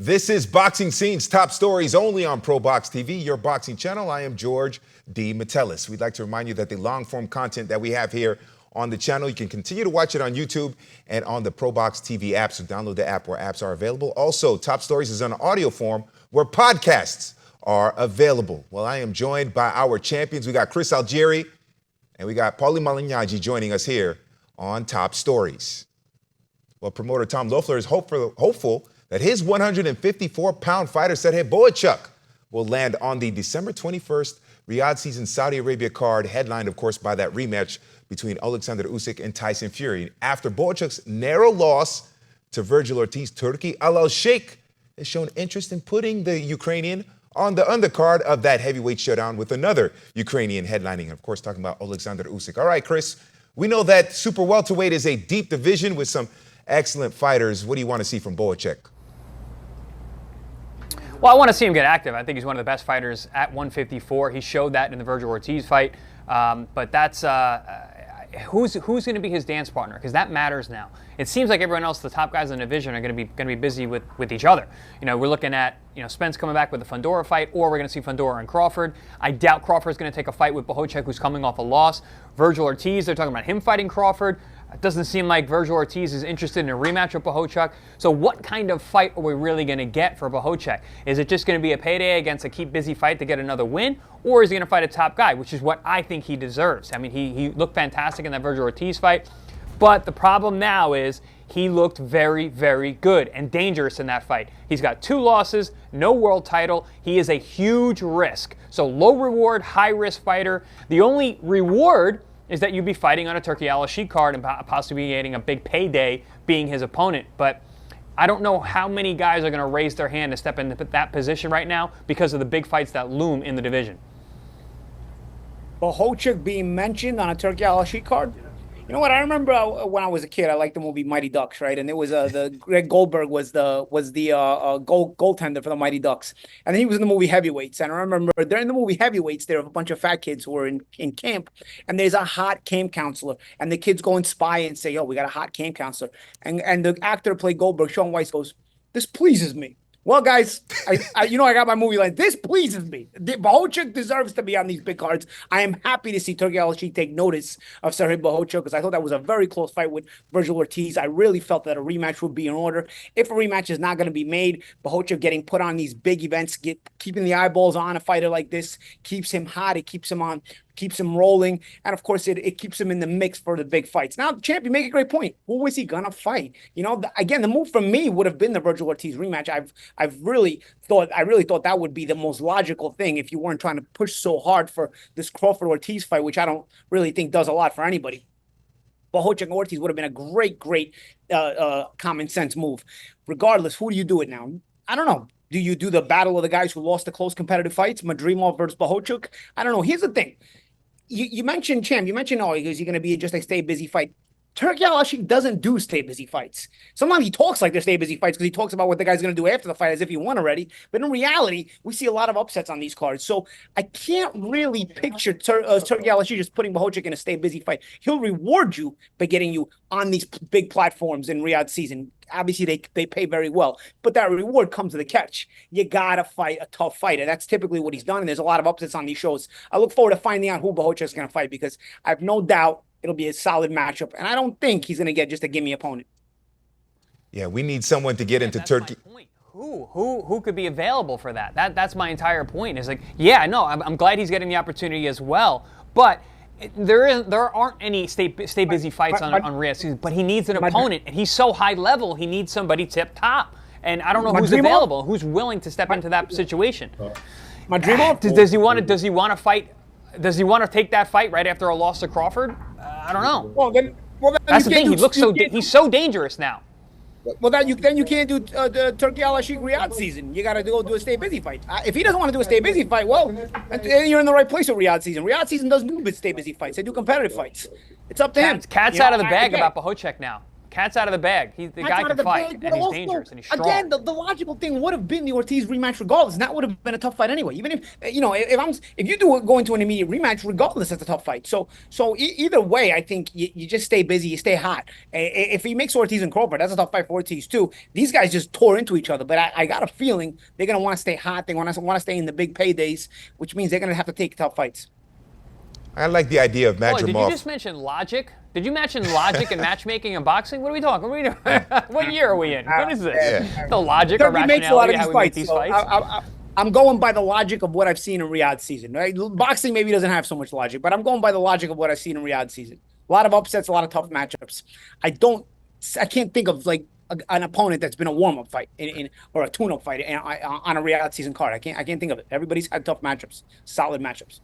This is Boxing Scene's top stories only on ProBox TV, your boxing channel. I am George D. Metellus. We'd like to remind you that the long-form content that we have here on the channel, you can continue to watch it on YouTube and on the ProBox TV app, so download the app where apps are available. Also, Top Stories is on audio form where podcasts are available. Well, I am joined by our champions. We got Chris Algieri and we got Paulie Malignaggi joining us here on Top Stories. Well, promoter Tom Loeffler is hopeful that his 154-pound fighter SERHII Bohachuk will land on the December 21st Riyadh season Saudi Arabia card, headlined, of course, by that rematch between Alexander Usyk and Tyson Fury. After Bohachuk's narrow loss to VERGIL Ortiz, Turki Al-Sheikh has shown interest in putting the Ukrainian on the undercard of that heavyweight showdown with another Ukrainian headlining, and of course, talking about Alexander Usyk. All right, Chris, we know that super welterweight is a deep division with some excellent fighters. What do you want to see from Bohachuk? Well, I want to see him get active. I think he's one of the best fighters at 154. He showed that in the VERGIL Ortiz fight. But that's who's going to be his dance partner, because that matters now. It seems like everyone else, the top guys in the division, are going to be busy with each other. You know, we're looking at Spence coming back with the Fundora fight, or we're going to see Fundora and Crawford. I doubt Crawford's going to take a fight with Bohachuk, who's coming off a loss. VERGIL Ortiz, they're talking about him fighting Crawford. It doesn't seem like VERGIL Ortiz is interested in a rematch with Bohachuk. So what kind of fight are we really going to get for Bohachuk? Is it just going to be a payday against a keep busy fight to get another win? Or is he going to fight a top guy, which is what I think he deserves? I mean, he looked fantastic in that VERGIL Ortiz fight. But the problem now is he looked very, very good and dangerous in that fight. He's got 2 losses, no world title. He is a huge risk. So low reward, high risk fighter. The only reward is that you'd be fighting on a Turki Al-Sheikh card and possibly getting a big payday being his opponent. But I don't know how many guys are going to raise their hand to step into that position right now because of the big fights that loom in the division. Bohachuk being mentioned on a Turki Al-Sheikh card? You know what? I remember when I was a kid, I liked the movie Mighty Ducks, right? And there was the Greg Goldberg was the goaltender for the Mighty Ducks, and then he was in the movie Heavyweights. And I remember during the movie Heavyweights, there were a bunch of fat kids who were in camp, and there's a hot camp counselor, and the kids go and spy and say, "Yo, we got a hot camp counselor," and the actor played Goldberg, Sean Weiss, goes, "This pleases me." Well, guys, I got my movie line. This pleases me. Bohachuk deserves to be on these big cards. I am happy to see Turki Al-Sheikh take notice of SERHII Bohachuk, because I thought that was a very close fight with VERGIL Ortiz. I really felt that a rematch would be in order. If a rematch is not going to be made, Bohachuk getting put on these big events, keeping the eyeballs on a fighter like this, keeps him hot. It keeps him on. Keeps him rolling, and of course it keeps him in the mix for the big fights. Now, champ, you make a great point. Who was he gonna fight? Again, the move for me would have been the VERGIL Ortiz rematch. I really thought that would be the most logical thing if you weren't trying to push so hard for this Crawford Ortiz fight, which I don't really think does a lot for anybody. Bohachuk and Ortiz would have been a great common sense move. Regardless, who do you do it now? I don't know. Do you do the battle of the guys who lost the close competitive fights, Madrimov versus Bohachuk? I don't know. Here's the thing. You mentioned, champ, is he going to be just a stay busy fight? Turki Al-Sheikh doesn't do stay busy fights. Sometimes he talks like they're stay busy fights because he talks about what the guy's going to do after the fight as if he won already. But in reality, we see a lot of upsets on these cards. So I can't really picture Turki Al-Sheikh just putting Bohachuk in a stay busy fight. He'll reward you by getting you on these big platforms in Riyadh season. Obviously, they pay very well, but that reward comes with a catch. You gotta fight a tough fighter. That's typically what he's done, and there's a lot of upsets on these shows. I look forward to finding out who Bohachuk's going to fight, because I have no doubt it'll be a solid matchup, and I don't think he's going to get just a gimme opponent. Yeah, we need someone to get into Turkey. Who could be available for that? That's my entire point. Is like, yeah, no, I'm glad he's getting the opportunity as well, but there aren't any stay busy fights on Riyadh season, but he needs an opponent, and he's so high level, he needs somebody tip top. And I don't know who's available, who's willing to step into that situation. Does he want to fight? Does he want to take that fight right after a loss to Crawford? I don't know. Well, then that's the thing. He's so dangerous now. Well, then you can't do the Turki Al-Sheikh Riyadh season. You got to go do a stay busy fight. If he doesn't want to do a stay busy fight, well, you're in the right place with Riyadh season. Riyadh season doesn't do stay busy fights. They do competitive fights. It's up to him. Cat's out of the bag about Bohachuk now. Cat's out of the bag. The guy can fight, and he's dangerous, and he's strong. Again, the logical thing would have been the Ortiz rematch regardless, and that would have been a tough fight anyway. Even if, you know, if you do go into an immediate rematch, regardless, that's a tough fight. So either way, I think you just stay busy, you stay hot. If he makes Ortiz and Crawford, that's a tough fight for Ortiz too. These guys just tore into each other, but I got a feeling they're going to want to stay hot. They want to stay in the big paydays, which means they're going to have to take tough fights. I like the idea of Madrimov. Did you just mention logic? Did you mention logic and matchmaking and boxing? What are we talking? What are we doing? What year are we in? What is this? Yeah. The logic or rationality how we make these fights? I'm going by the logic of what I've seen in Riyadh season. Right? Boxing maybe doesn't have so much logic, but I'm going by the logic of what I've seen in Riyadh season. A lot of upsets, a lot of tough matchups. I can't think of like an opponent that's been a warm-up fight or a tune-up fight on a Riyadh season card. I can't think of it. Everybody's had tough matchups, solid matchups.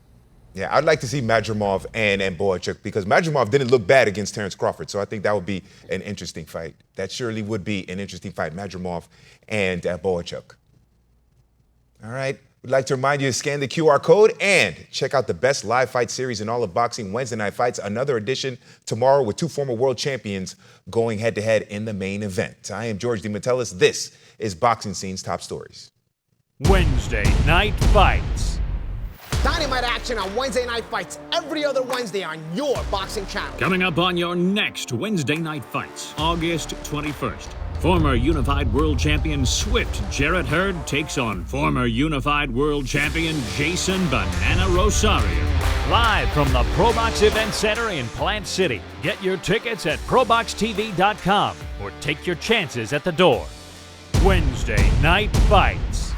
Yeah, I'd like to see Madrimov and Bohachuk, because Madrimov didn't look bad against Terrence Crawford, so I think that would be an interesting fight. That surely would be an interesting fight, Madrimov and Bohachuk. All right, we'd like to remind you to scan the QR code and check out the best live fight series in all of boxing, Wednesday Night Fights, another edition tomorrow with two former world champions going head-to-head in the main event. I am George DeMatteis. This is Boxing Scene's Top Stories. Wednesday Night Fights. Dynamite action on Wednesday Night Fights every other Wednesday on your boxing channel. Coming up on your next Wednesday Night Fights, August 21st. Former Unified World Champion Swift Jarrett Hurd takes on former Unified World Champion Jason Banana Rosario. Live from the ProBox Event Center in Plant City. Get your tickets at proboxtv.com or take your chances at the door. Wednesday Night Fights.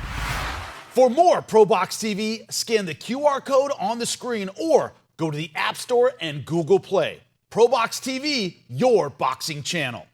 For more ProBox TV, scan the QR code on the screen or go to the App Store and Google Play. ProBox TV, your boxing channel.